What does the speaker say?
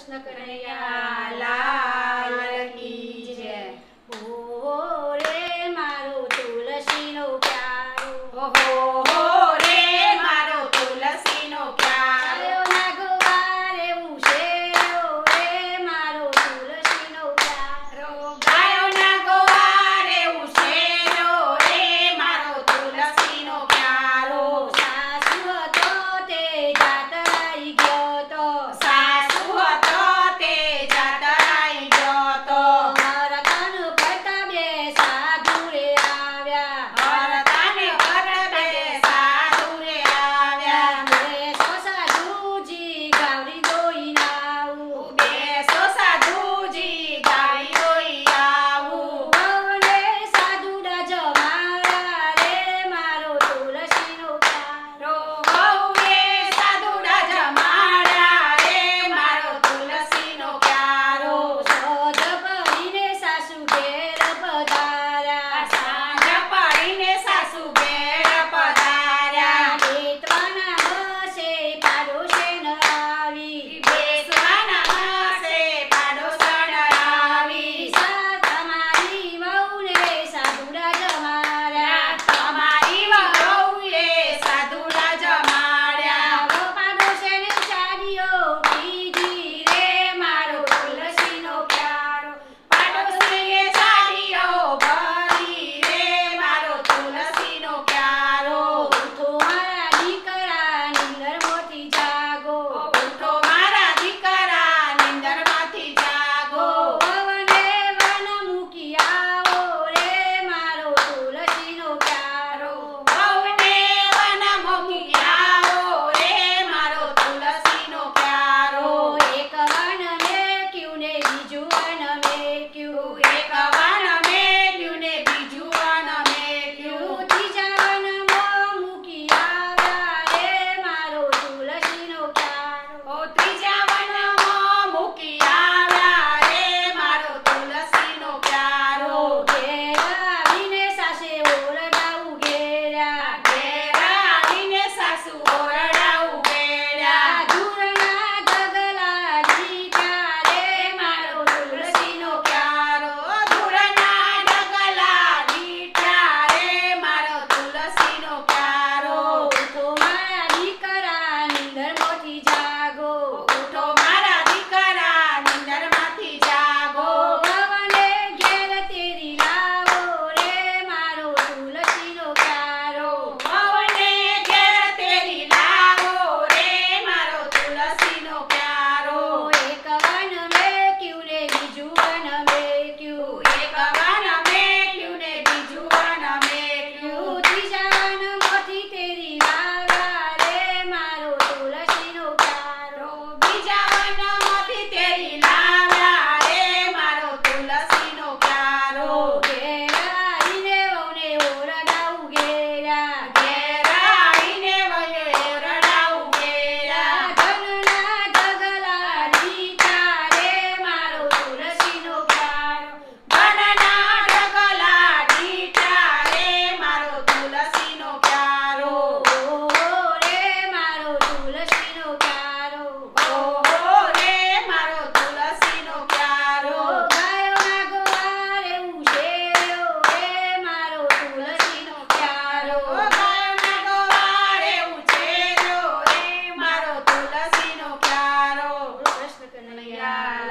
કૃષ્ણ કનૈયા લાલ કી જય। હો રે મારો તુલસીનો પ્યારો, હો રે મારો તુલસીનો પ્યારો, ગાયો ના ગોવારે ઉછેર્યો રે મારો તુલસીનો પ્યારો, ગાયોના ગોવારે ઉછેર્યો રે મારો તુલસીનો પ્યારો। સાસુ હતો તે જાતરાઈ ગયો તો, સાસુ હતો તે જાતરાઈ ગયો તો, હરતન ફરતા બે સાધુ રે આવ્યા, હરતાને પરબે સાધુ રે આવ્યા। બેસો સાધુજી ગાવડી દોઈને આવું, બેસો સાધુજી ગાડી દોઈ આવું। ભવને સાધુડા જમાડા રે મારો તુલસીનો પ્યારો, વહુએ સાધુડા જમાડા રે મારો તુલસીનો પ્યારો। સોજ પડીને સાસુ ઘેર પધાર્યા, સાંજ પડીને સાસુ ઘેર પધાર્યા। બેતવાના બસે પાડોશે ન આવી, બેસવાના માસે પાડોશણ આવી। તમારી વહુને સાધુડા જમાડ્યા, તમારી વહુએ સાધુડા જમાડ્યા। પાડોશેને ચાડીઓ પીધી રે મારો તુલસીનો પ્યારો, પાડોશીએ સાડીઓ ભરી રે મારો તુલસીનો પ્યારો। તો મારા દીકરા નિંદરમાંથી જાગો, ઉઠો મારા દીકરા નિંદરમાંથી જાગો। ભવને વન મૂકી આવો રે મારો તુલસીનો પ્યારો, વહુને વન મૂકી આવો રે મારો તુલસીનો પ્યારો। એક વન મેક્યું ને બીજું વન મેક્યું, એક વન મેલ્યું ને બીજું વન મેલ્યું। ત્રીજા વનમાં મૂકી આવ્યા રે મારો તુલસીનો પ્યારો, ત્રીજા વનમાં મૂકી આવ્યા રે મારો તુલસીનો પ્યારો। ઘેર આવીને સાસે ઓરડા ઉઘેર્યા, ઘેર આવીને સાસુ ઓરડા ઉઘેડ્યા। ધૂળના ઢગલા દીઠા રે મારો તુલસીનો પ્યારો ધૂળના ડગલા દીઠા રે મારો તુલસીનો પ્યારો। તો મારા દીકરા નિંદરમાંથી જાગો, ઉઠો મારા દીકરા નિંદરમાંથી જાગો। ભવને ઘેર તેરી લાવો રે મારો તુલસીનો પ્યારો, વહુને ઘેર તેરી લાવો રે મારો તુલસીનો પ્યારો। એક વન મેક્યું ને બીજું વન મેક્યું, એક વન મેલ્યું ને બીજું વન મેલ્યું। ત્રીજા વનમાંથી તેરી લાવ્યા રે મારો તુલસીનો પ્યારો, બીજા વનમાંથી તેરી લાવ્યા રે મારો તુલસીનો પ્યારો। ઘેર આવીને વહુને ઓરડા ઉઘેર્યા, ઘેર આવીને વહુએ ઓરડા ઉઘેર્યા। ધનના ઢગલા દીઠા રે મારો તુલસીનો પ્યારો, વનના ઢગલા દીઠા રે મારો તુલસીનો પ્યારો। રે મારો તુલસીનો પ્યારો, ઓહો રે મારો તુલસીનો પ્યારો। ગાયોના ગોવારે ઉછેર્યો રે મારો તુલસીનો પ્યારો, ગાયોના ગોવાળે ઉછેર્યો રે મારો તુલસીનો પ્યારો। કૃષ્ણ કનૈયા